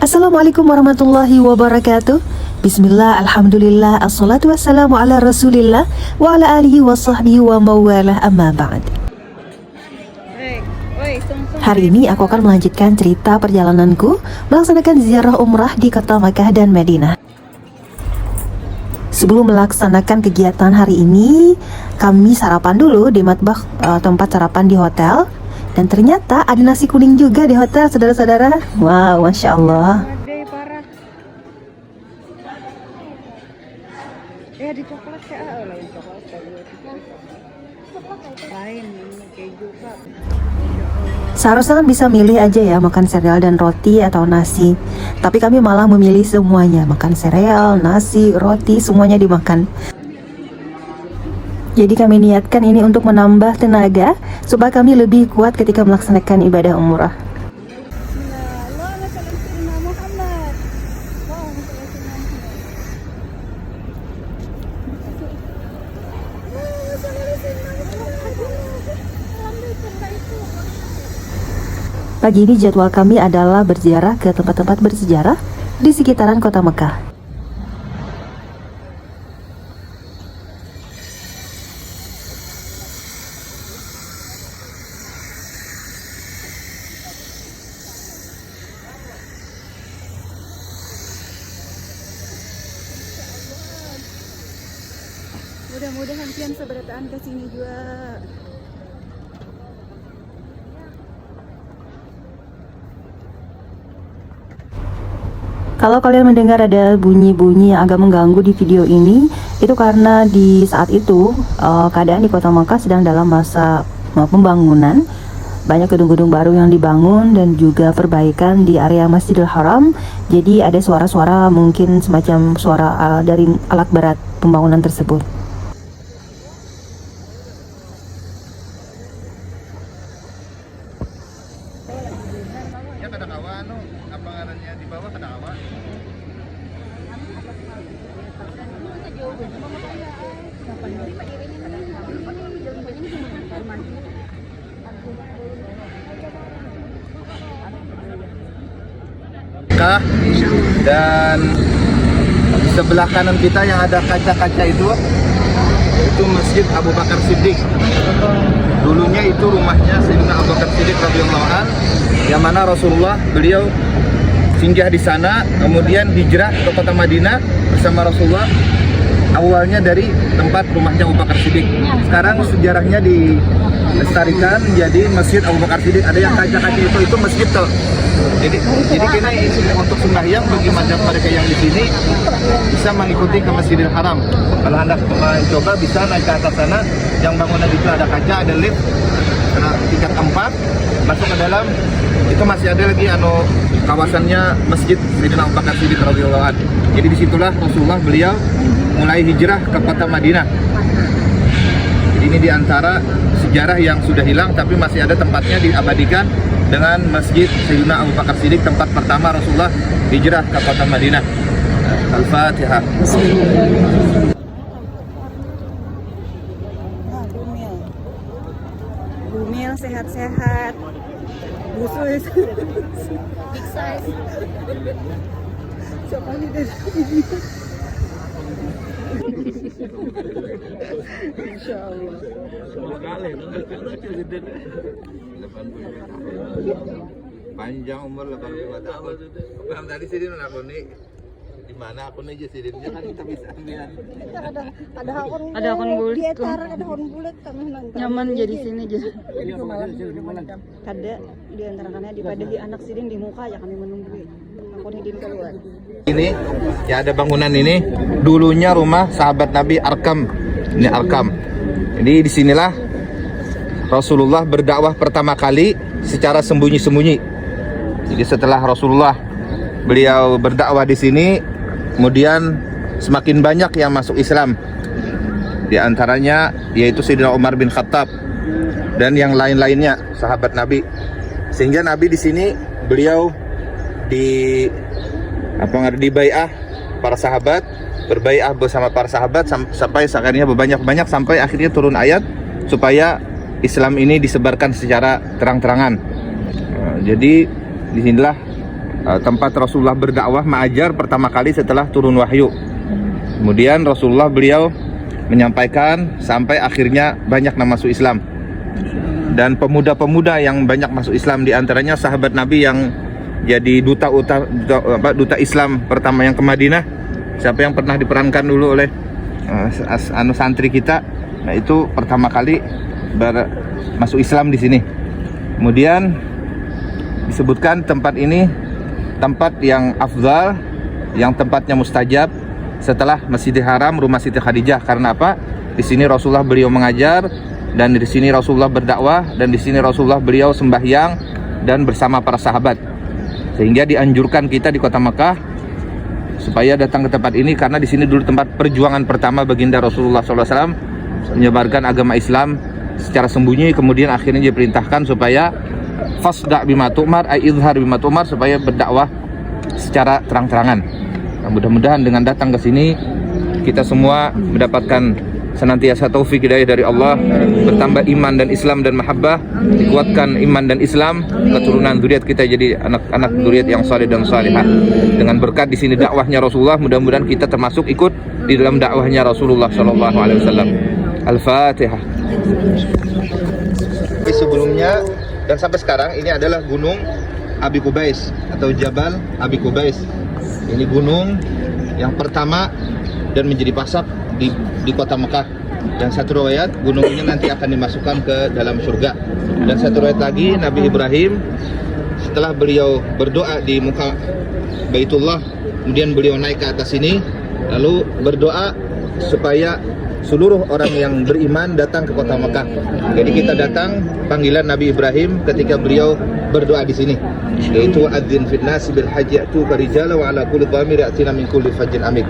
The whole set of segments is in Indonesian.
Assalamualaikum warahmatullahi wabarakatuh. Bismillah, alhamdulillah, assalatu wassalamu ala rasulillah wa ala alihi wa sahbihi wa mawalah, amma ba'd. Hari ini aku akan melanjutkan cerita perjalananku melaksanakan ziarah umrah di kota Makkah dan Madinah. Sebelum melaksanakan kegiatan hari ini, kami sarapan dulu di matbah, tempat sarapan di hotel. Dan ternyata ada nasi kuning juga di hotel, saudara-saudara. Wow, Masya Allah. Di coklat kayak lain coklat lain keju Pak. Seharusnya kan bisa milih aja ya, makan sereal dan roti atau nasi. Tapi kami malah memilih semuanya, makan sereal, nasi, roti, semuanya dimakan. Jadi kami niatkan ini untuk menambah tenaga supaya kami lebih kuat ketika melaksanakan ibadah umrah. Pagi ini jadwal kami adalah berziarah ke tempat-tempat bersejarah di sekitaran kota Mekah. Mudah-mudahan pian seberataan ke sini juga. Kalau kalian mendengar ada bunyi-bunyi yang agak mengganggu di video ini, itu karena di saat itu keadaan di kota Makkah sedang dalam masa pembangunan. Banyak gedung-gedung baru yang dibangun dan juga perbaikan di area Masjidil Haram. Jadi ada suara-suara, mungkin semacam suara dari alat berat pembangunan tersebut. Apa ngarannya di bawah ada awan. Dan di sebelah kanan kita yang ada kaca-kaca itu Masjid Abu Bakar Siddiq. Dulunya itu rumahnya Sayyidina Abu Bakar Siddiq radhiyallahu anhu, yang mana Rasulullah beliau singgah di sana, kemudian hijrah ke kota Madinah bersama Rasulullah. Awalnya dari tempat rumahnya Abu Bakar Siddiq. Sekarang sejarahnya dilestarikan jadi Masjid Abu Bakar Siddiq. Ada yang kaca-kaca itu masjid tuh. Jadi kini untuk sembahyang bagi mereka yang di sini bisa mengikuti ke Masjidil Haram. Kalau Anda coba bisa naik ke atas sana, yang bangunan itu ada kaca, ada lift, tingkat 4, masuk ke dalam. Itu masih ada lagi kawasannya Masjid Sayyidina Abu Bakar Siddiq radhiyallahu anhu. Jadi disitulah Rasulullah beliau mulai hijrah ke kota Madinah. Jadi ini diantara sejarah yang sudah hilang tapi masih ada tempatnya diabadikan dengan Masjid Sayyidina Abu Bakar Siddiq, tempat pertama Rasulullah hijrah ke kota Madinah. Al-Fatihah. Bumil sehat-sehat. Busus. Big size. Siapa nih dari ini? Insya Allah. Panjang umur 85 tahun. Paham tadi sih dia nakoni di mana akun aja sih dia kan kita bisa lihat. Ada akun bulat. Di etaran ada akun bulat kami nonton. Nyaman jadi sini aja. Ada di antara kannya dipadahi anak sidin di muka ya kami menunggu. Akun hidin keluar. Ini ya ada bangunan ini dulunya rumah sahabat Nabi Arkam. Ini Arkam. Jadi disinilah Rasulullah berdakwah pertama kali secara sembunyi-sembunyi. Jadi setelah Rasulullah beliau berdakwah di sini, kemudian semakin banyak yang masuk Islam. Di antaranya yaitu Sayyidina Umar bin Khattab dan yang lain-lainnya sahabat Nabi. Sehingga Nabi di sini beliau di bai'ah para sahabat, berbaiat bersama para sahabat sampai akhirnya berbanyak-banyak sampai akhirnya turun ayat supaya Islam ini disebarkan secara terang-terangan. Jadi disinilah tempat Rasulullah berdakwah mengajar pertama kali setelah turun wahyu. Kemudian Rasulullah beliau menyampaikan sampai akhirnya banyak yang masuk Islam. Dan pemuda-pemuda yang banyak masuk Islam, diantaranya sahabat Nabi yang jadi duta Islam pertama yang ke Madinah. Siapa yang pernah diperankan dulu oleh santri kita, nah itu pertama kali masuk Islam di sini. Kemudian disebutkan tempat ini tempat yang afdal, yang tempatnya mustajab setelah Masjidil Haram, rumah Siti Khadijah. Karena apa? Di sini Rasulullah beliau mengajar, dan di sini Rasulullah berdakwah, dan di sini Rasulullah beliau sembahyang dan bersama para sahabat. Sehingga dianjurkan kita di kota Mekah supaya datang ke tempat ini, karena di sini dulu tempat perjuangan pertama baginda Rasulullah SAW menyebarkan agama Islam secara sembunyi. Kemudian akhirnya diperintahkan supaya fasda' bima tu'mar, izhar bima tu'mar, supaya berdakwah secara terang-terangan. Nah, mudah-mudahan dengan datang ke sini kita semua mendapatkan senantiasa taufik hidayah dari Allah, bertambah iman dan Islam dan mahabbah, dikuatkan iman dan Islam, keturunan zuriat kita jadi anak-anak zuriat yang saleh dan salihah. Dengan berkat di sini dakwahnya Rasulullah, mudah-mudahan kita termasuk ikut di dalam dakwahnya Rasulullah sallallahu alaihi wasallam. Al-Fatihah. Sebelumnya dan sampai sekarang ini adalah Gunung Abi Qubais atau Jabal Abi Qubais. Ini gunung yang pertama dan menjadi pasar di kota Mekah. Dan satu riwayat gunung ini nanti akan dimasukkan ke dalam surga. Dan satu riwayat lagi, Nabi Ibrahim setelah beliau berdoa di muka Baitullah, kemudian beliau naik ke atas sini lalu berdoa supaya seluruh orang yang beriman datang ke kota Mekah. Jadi kita datang panggilan Nabi Ibrahim ketika beliau berdoa di sini, yaitu adzin fil nasi bil haji atuka rijala wa ala kulli dhamir yatina min kulli fajjin amik.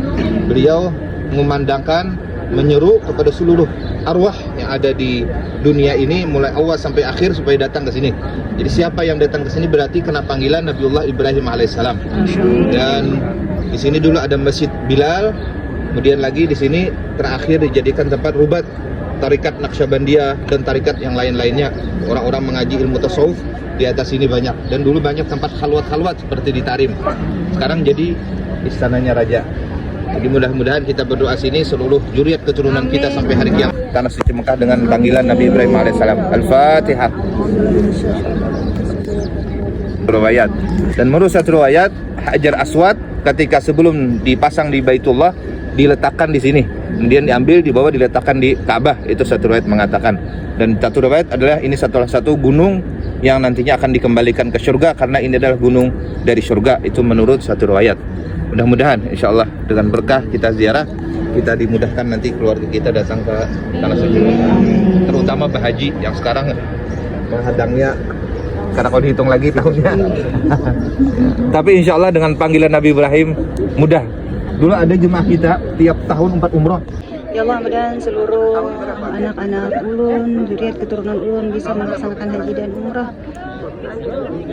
Beliau mengumandangkan, menyeru kepada seluruh arwah yang ada di dunia ini mulai awal sampai akhir supaya datang ke sini. Jadi siapa yang datang ke sini berarti kena panggilan Nabiullah Ibrahim alaihissalam. Dan di sini dulu ada Masjid Bilal. Kemudian lagi di sini terakhir dijadikan tempat rubat tarikat Naqsyabandiyah dan tarikat yang lain-lainnya. Orang-orang mengaji ilmu tasawuf di atas sini banyak. Dan dulu banyak tempat khalwat-khalwat seperti di Tarim. Sekarang jadi istananya raja. Jadi mudah-mudahan kita berdoa sini seluruh zuriat keturunan kita sampai hari kiamat. Tanah suci Mekah dengan panggilan Nabi Ibrahim alaihissalam. Al-Fatihah. Riwayat. Dan menurut satu riwayat, Hajar Aswad ketika sebelum dipasang di Baitullah diletakkan di sini, kemudian diambil, dibawa, diletakkan di Ka'bah. Itu satu riwayat mengatakan. Dan satu riwayat adalah ini salah satu gunung yang nantinya akan dikembalikan ke surga karena ini adalah gunung dari surga. Itu menurut satu riwayat. Mudah-mudahan insya Allah dengan berkah kita ziarah, kita dimudahkan nanti keluarga kita datang ke tanah suci, terutama bahaji yang sekarang menghadangnya karena kalau dihitung lagi tahunnya. Tapi insya Allah dengan panggilan Nabi Ibrahim mudah. Dulu ada jemaah kita tiap tahun 4 umroh. Ya Allah, mudah-mudahan seluruh anak-anak ulun, zuriat keturunan ulun bisa melaksanakan haji dan umrah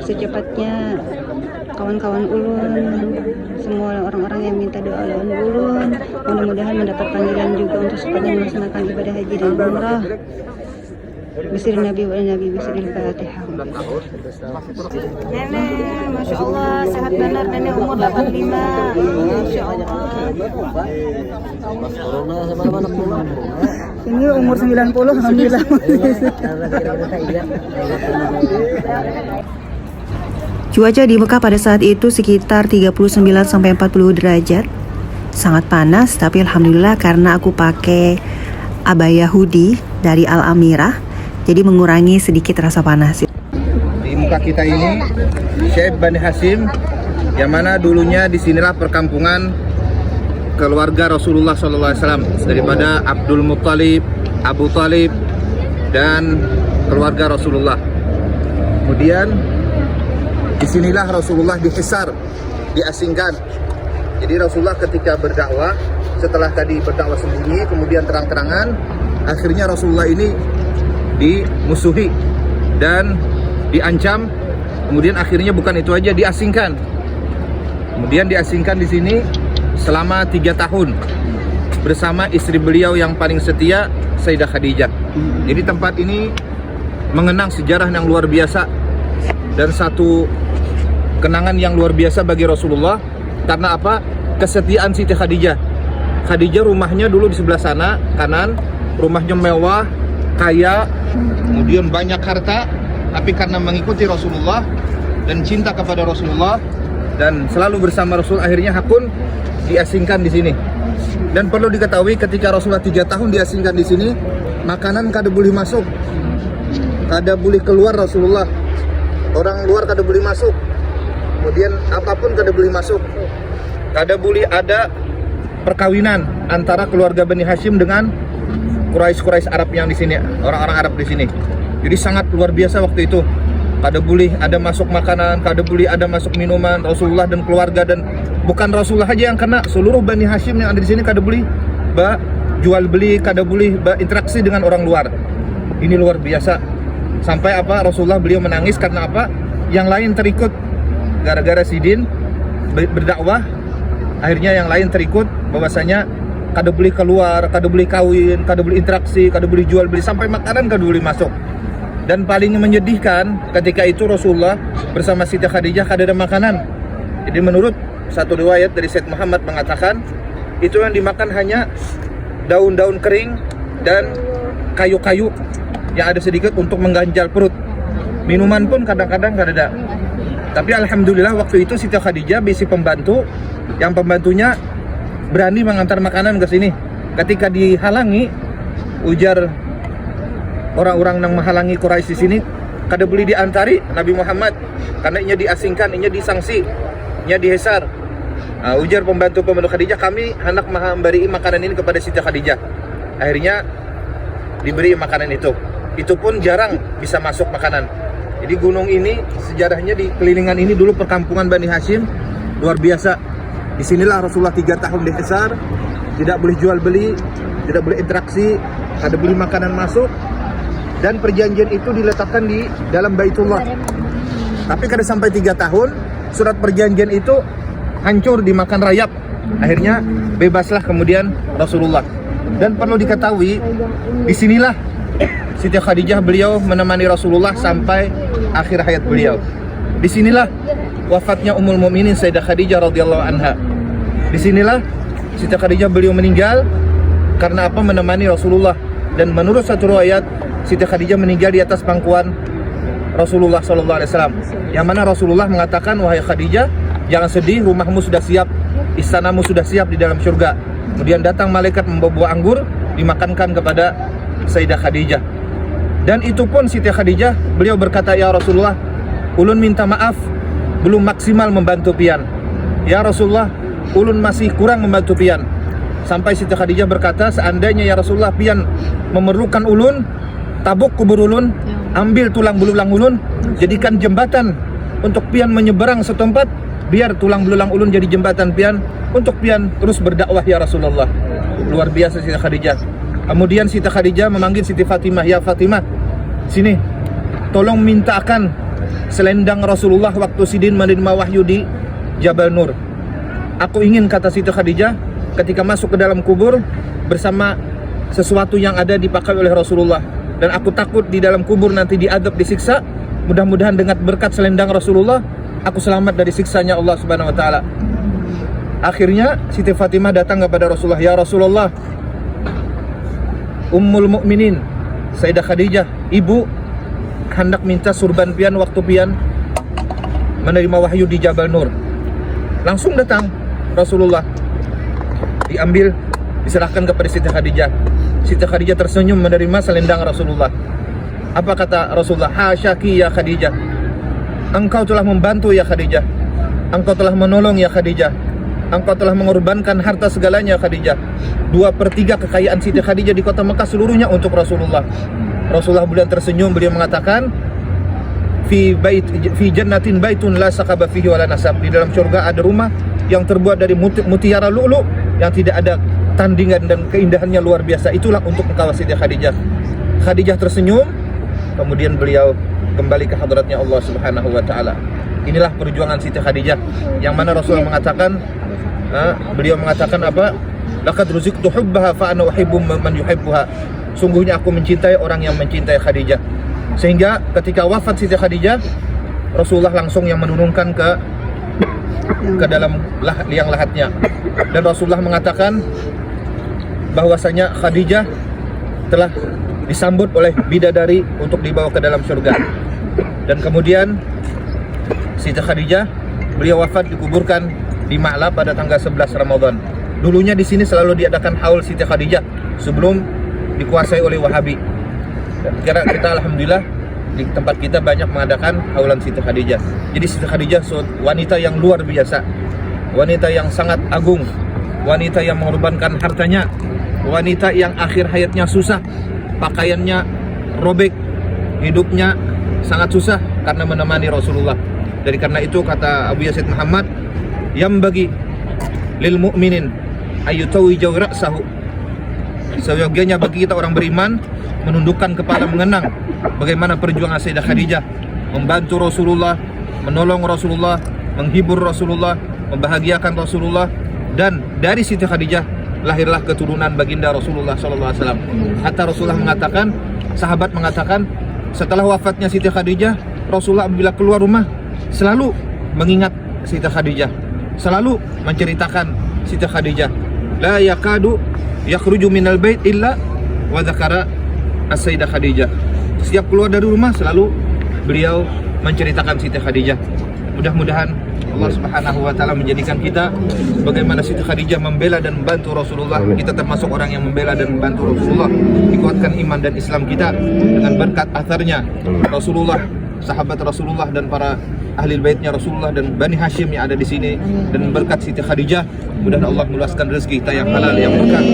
secepatnya. Kawan-kawan ulun, semua orang-orang yang minta doa lawan ulun, mudah-mudahan mendapat panggilan juga untuk secepatnya melaksanakan ibadah haji dan umrah. Bismillah Nabi wa Nabi Bismillah Fatihah. Nenek, Masya Allah, sehat benar. Nenek umur 85. Masya Allah. Ini umur 90, Alhamdulillah. Cuaca di Mekah pada saat itu sekitar 39-40 derajat. Sangat panas, tapi alhamdulillah karena aku pakai abaya hoodie dari Al Amirah, jadi mengurangi sedikit rasa panas. Di muka kita ini Syekh Bani Hashim, yang mana dulunya disinilah perkampungan keluarga Rasulullah SAW, daripada Abdul Muttalib, Abu Talib, dan keluarga Rasulullah. Kemudian disinilah Rasulullah dihisar, diasingkan. Jadi Rasulullah ketika berdakwah, setelah tadi berdakwah sembunyi, kemudian terang-terangan, akhirnya Rasulullah ini dimusuhi dan diancam. Kemudian akhirnya bukan itu aja, diasingkan. Kemudian diasingkan di sini selama 3 tahun bersama istri beliau yang paling setia, Sayyidah Khadijah. Jadi tempat ini mengenang sejarah yang luar biasa dan satu kenangan yang luar biasa bagi Rasulullah. Karena apa? Kesetiaan Siti Khadijah. Khadijah rumahnya dulu di sebelah sana kanan, rumahnya mewah, kaya, kemudian banyak harta, tapi karena mengikuti Rasulullah dan cinta kepada Rasulullah dan selalu bersama Rasul, akhirnya Hakun diasingkan di sini. Dan perlu diketahui ketika Rasulullah 3 tahun diasingkan di sini, makanan kada boleh masuk, kada boleh keluar Rasulullah. Orang luar kada boleh masuk. Kemudian apapun kada boleh masuk. Kada boleh ada perkawinan antara keluarga Bani Hashim dengan Quraisy Arab yang di sini, orang-orang Arab di sini. Jadi sangat luar biasa waktu itu. Kada boleh ada masuk makanan, kada boleh ada masuk minuman. Rasulullah dan keluarga, dan bukan Rasulullah aja yang kena, seluruh Bani Hashim yang ada di sini kada boleh jual beli, kada boleh interaksi dengan orang luar. Ini luar biasa. Sampai apa? Rasulullah beliau menangis karena apa? Yang lain terikut gara-gara Sidin berdakwah. Akhirnya yang lain terikut bahwasanya kada boleh keluar, kada boleh kawin, kada boleh interaksi, kada boleh jual beli, sampai makanan kada boleh masuk. Dan paling menyedihkan ketika itu Rasulullah bersama Siti Khadijah kada ada makanan. Jadi menurut satu riwayat dari Said Muhammad mengatakan itu yang dimakan hanya daun-daun kering dan kayu-kayu yang ada sedikit untuk mengganjal perut. Minuman pun kadang-kadang kada ada. Tapi alhamdulillah waktu itu Siti Khadijah bisi pembantu, yang pembantunya berani mengantar makanan ke sini. Ketika dihalangi, ujar orang-orang yang menghalangi Quraisy di sini, kada boleh diantari Nabi Muhammad karena inya diasingkan, inya disangsi, inya dihesar. Ujar pembantu Khadijah, kami hendak memberi makanan ini kepada Siti Khadijah. Akhirnya diberi makanan itu. Itu pun jarang bisa masuk makanan. Jadi gunung ini sejarahnya di kelilingan ini dulu perkampungan Bani Hashim luar biasa. Disinilah Rasulullah 3 tahun dihesar, tidak boleh jual beli, tidak boleh interaksi, ada boleh makanan masuk, dan perjanjian itu diletakkan di dalam Baitullah. Tapi kada sampai 3 tahun, surat perjanjian itu hancur dimakan rayap. Akhirnya bebaslah kemudian Rasulullah. Dan perlu diketahui, disinilah Siti Khadijah beliau menemani Rasulullah sampai akhir hayat beliau. Disinilah wafatnya Ummul Mukminin Sayyidah Khadijah radhiyallahu anha. Disinilah Siti Khadijah beliau meninggal karena apa? Menemani Rasulullah. Dan menurut satu riwayat, Siti Khadijah meninggal di atas pangkuan Rasulullah sallallahu alaihi wasallam. Yang mana Rasulullah mengatakan, wahai Khadijah, jangan sedih, rumahmu sudah siap, istanamu sudah siap di dalam surga. Kemudian datang malaikat membawa buah anggur, dimakankan kepada Sayyidah Khadijah. Dan itu pun Siti Khadijah beliau berkata, ya Rasulullah, ulun minta maaf belum maksimal membantu pian. Ya Rasulullah, ulun masih kurang membantu pian. Sampai Siti Khadijah berkata, seandainya ya Rasulullah pian memerlukan ulun, tabuk kubur ulun, ambil tulang belulang ulun, jadikan jembatan untuk pian menyeberang setempat, biar tulang belulang ulun jadi jembatan pian untuk pian terus berdakwah ya Rasulullah. Luar biasa Siti Khadijah. Kemudian Siti Khadijah memanggil Siti Fatimah, ya Fatimah, sini, tolong mintakan selendang Rasulullah waktu Sidin menerima wahyu di Jabal Nur. Aku ingin, kata Siti Khadijah, ketika masuk ke dalam kubur bersama sesuatu yang ada dipakai oleh Rasulullah. Dan aku takut di dalam kubur nanti diadab, disiksa. Mudah-mudahan dengan berkat selendang Rasulullah, aku selamat dari siksanya Allah Subhanahu wa taala. Akhirnya Siti Fatimah datang kepada Rasulullah, ya Rasulullah, Ummul Mukminin Sayyidah Khadijah, ibu hendak minta surban pian waktu pian menerima wahyu di Jabal Nur. Langsung datang Rasulullah, diambil, diserahkan kepada Siti Khadijah. Siti Khadijah tersenyum menerima selendang Rasulullah. Apa kata Rasulullah? Hasyaki ya Khadijah, engkau telah membantu ya Khadijah, engkau telah menolong ya Khadijah, engkau telah mengorbankan harta segalanya Khadijah. 2/3 kekayaan Siti Khadijah di kota Mekah seluruhnya untuk Rasulullah. Rasulullah beliau tersenyum, beliau mengatakan, fi jannatin baitun la saqaba fihi wala nasab. Di dalam surga ada rumah yang terbuat dari mutiara lu'lu yang tidak ada tandingan dan keindahannya luar biasa. Itulah untuk engkau Siti Khadijah. Khadijah tersenyum, kemudian beliau kembali ke hadratnya Allah Subhanahu wa taala. Inilah perjuangan Siti Khadijah yang mana Rasulullah mengatakan, beliau mengatakan apa? Laqad ruziqtu hubbaha fa ana uhibbu man yuhibbuha. Sungguhnya aku mencintai orang yang mencintai Khadijah. Sehingga ketika wafat Siti Khadijah, Rasulullah langsung yang menurunkan ke dalam liang lahatnya. Dan Rasulullah mengatakan bahwasanya Khadijah telah disambut oleh bidadari untuk dibawa ke dalam surga. Dan kemudian Siti Khadijah beliau wafat dikuburkan di Ma'la pada tanggal 11 Ramadan. Dulunya di sini selalu diadakan haul Siti Khadijah sebelum dikuasai oleh Wahabi. Dan kita alhamdulillah di tempat kita banyak mengadakan haulan Siti Khadijah. Jadi Siti Khadijah wanita yang luar biasa, wanita yang sangat agung, wanita yang mengorbankan hartanya, wanita yang akhir hayatnya susah, pakaiannya robek, hidupnya sangat susah karena menemani Rasulullah. Dari karena itu kata Abu Yazid Muhammad, yang bagi lil mu'minin ayyutawiju ra'sahu, seyogianya bagi kita orang beriman menundukkan kepala mengenang bagaimana perjuangan Sayyidah Khadijah membantu Rasulullah, menolong Rasulullah, menghibur Rasulullah, membahagiakan Rasulullah. Dan dari Siti Khadijah lahirlah keturunan baginda Rasulullah SAW. Hatta Rasulullah mengatakan, sahabat mengatakan, setelah wafatnya Siti Khadijah, Rasulullah apabila keluar rumah selalu mengingat Siti Khadijah, selalu menceritakan Siti Khadijah. La yakadu yakhruju minal bait illa wa dzakara as-Sayyidah Khadijah. Setiap keluar dari rumah selalu beliau menceritakan Siti Khadijah. Mudah-mudahan Allah Subhanahu wa taala menjadikan kita bagaimana Siti Khadijah membela dan membantu Rasulullah. Kita termasuk orang yang membela dan membantu Rasulullah. Dikuatkan iman dan Islam kita dengan berkat atharnya Rasulullah, sahabat Rasulullah dan para ahli baitnya Rasulullah dan Bani Hashim yang ada di sini. Dan berkat Siti Khadijah mudah-mudahan Allah meluaskan rezeki kita yang halal, yang berkah.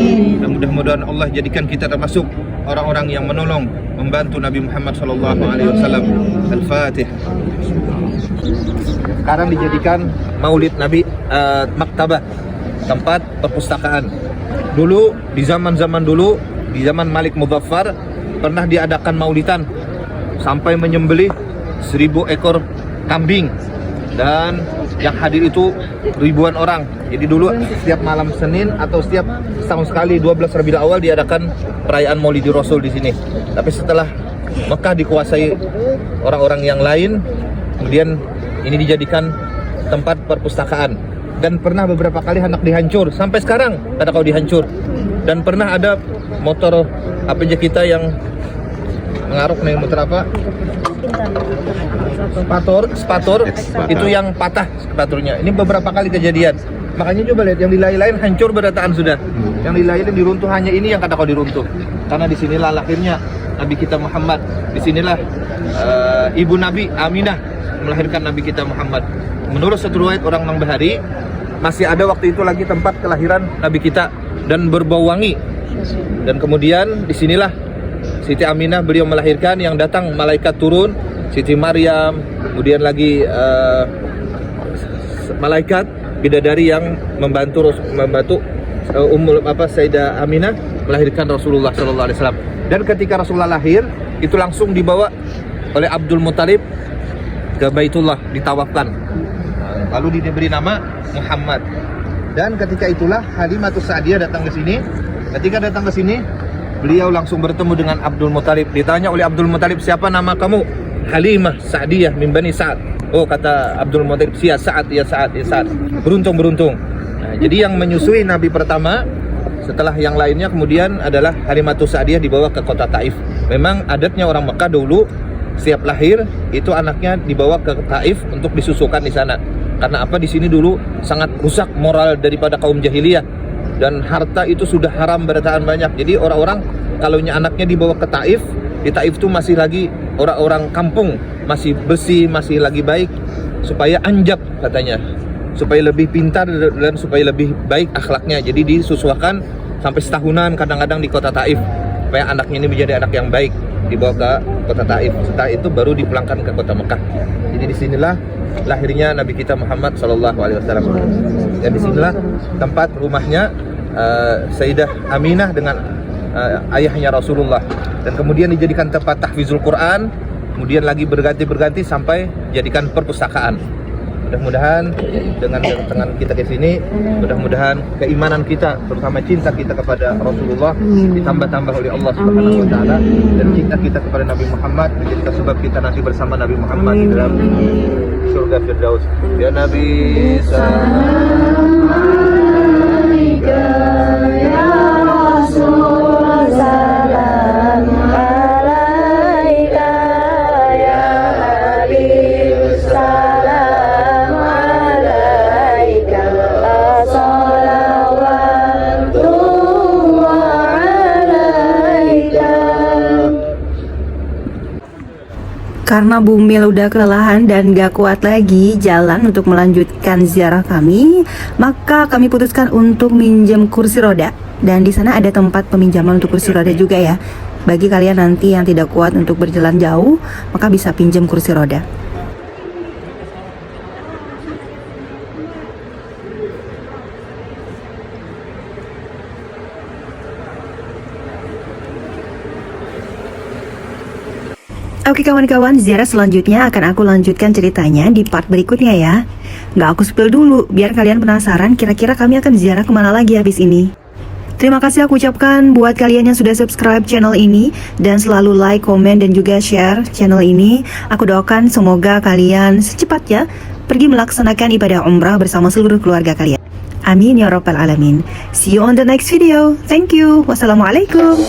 Dan mudah-mudahan Allah jadikan kita termasuk orang-orang yang menolong, membantu Nabi Muhammad SAW. Al-Fatihah. Sekarang dijadikan maulid Nabi, maktabah, tempat perpustakaan. Dulu di zaman-zaman dulu, di zaman Malik Muzaffar pernah diadakan maulidan sampai menyembelih 1000 ekor kambing, dan yang hadir itu ribuan orang. Jadi dulu setiap malam Senin atau setiap setahun sekali 12 Rabiul Awal diadakan perayaan Maulidi Rasul di sini. Tapi setelah Mekah dikuasai orang-orang yang lain, kemudian ini dijadikan tempat perpustakaan. Dan pernah beberapa kali hendak dihancur, sampai sekarang ada kau dihancur. Dan pernah ada motor APJ kita yang mengaruk nih, motor apa? Spator itu yang patah spatornya. Ini beberapa kali kejadian. Makanya coba lihat, yang di lain-lain hancur berataan sudah. Yang di lain diruntuh, hanya ini yang kata kau diruntuh. Karena disinilah lahirnya Nabi kita Muhammad. Disinilah ibu Nabi Aminah melahirkan Nabi kita Muhammad. Menurut satu riwayat orang Mangbahari, masih ada waktu itu lagi tempat kelahiran Nabi kita dan berbau wangi. Dan kemudian disinilah Siti Aminah beliau melahirkan, yang datang malaikat turun, Siti Maryam, kemudian lagi malaikat bidadari yang membantu Sayyidah Aminah melahirkan Rasulullah SAW. Dan ketika Rasulullah lahir, itu langsung dibawa oleh Abdul Muthalib ke Baitullah, ditawafkan. Lalu diberi nama Muhammad. Dan ketika itulah Halimatus Sa'diyah datang ke sini. Ketika datang ke sini, beliau langsung bertemu dengan Abdul Muthalib. Ditanya oleh Abdul Muthalib, siapa nama kamu? Halimah Sa'diyah min Bani Sa'ad. Oh, kata Abdul Muthalib, ya Sa'ad, ya Sa'ad, ya Sa'ad. Beruntung. Nah, jadi yang menyusui Nabi pertama setelah yang lainnya kemudian adalah Halimatus Sa'diyah dibawa ke kota Taif. Memang adatnya orang Mekah dulu setiap lahir itu anaknya dibawa ke Taif untuk disusukan di sana. Karena apa? Di sini dulu sangat rusak moral daripada kaum jahiliyah, dan harta itu sudah haram berataan banyak. Jadi orang-orang kalaunya anaknya dibawa ke Taif, di Taif itu masih lagi orang-orang kampung, masih bersih, masih lagi baik, supaya anjab katanya, supaya lebih pintar dan supaya lebih baik akhlaknya. Jadi disusuakan sampai setahunan kadang-kadang di kota Taif, supaya anaknya ini menjadi anak yang baik, dibawa ke kota Taif. Setelah itu baru dipulangkan ke kota Mekah. Jadi disinilah lahirnya Nabi kita Muhammad SAW. Dan disinilah tempat rumahnya Sayyidah Aminah dengan ayahnya Rasulullah. Dan kemudian dijadikan tempat tahfizul Quran. Kemudian lagi berganti-berganti sampai jadikan perpustakaan. Mudah-mudahan dengan kedatangan kita ke sini, mudah-mudahan keimanan kita, terutama cinta kita kepada Rasulullah ditambah-tambah oleh Allah Subhanahu wa taala, dan cinta kita kepada Nabi Muhammad menjadi sebab kita nanti bersama Nabi Muhammad di dalam surga Firdaus. Ya Nabi salam alaika ya Rasul salam alaika ya Habib salam alaika salawatullah alaika. Karena Bumil udah kelelahan dan gak kuat lagi jalan untuk melanjutkan ziarah kami, maka kami putuskan untuk minjem kursi roda. Dan di sana ada tempat peminjaman untuk kursi roda juga ya. Bagi kalian nanti yang tidak kuat untuk berjalan jauh, maka bisa pinjam kursi roda. Oke kawan-kawan, ziarah selanjutnya akan aku lanjutkan ceritanya di part berikutnya ya. Nggak aku spill dulu, biar kalian penasaran kira-kira kami akan ziarah kemana lagi habis ini. Terima kasih aku ucapkan buat kalian yang sudah subscribe channel ini dan selalu like, komen, dan juga share channel ini. Aku doakan semoga kalian secepatnya pergi melaksanakan ibadah umrah bersama seluruh keluarga kalian. Amin ya rabbal alamin. See you on the next video. Thank you. Wassalamualaikum.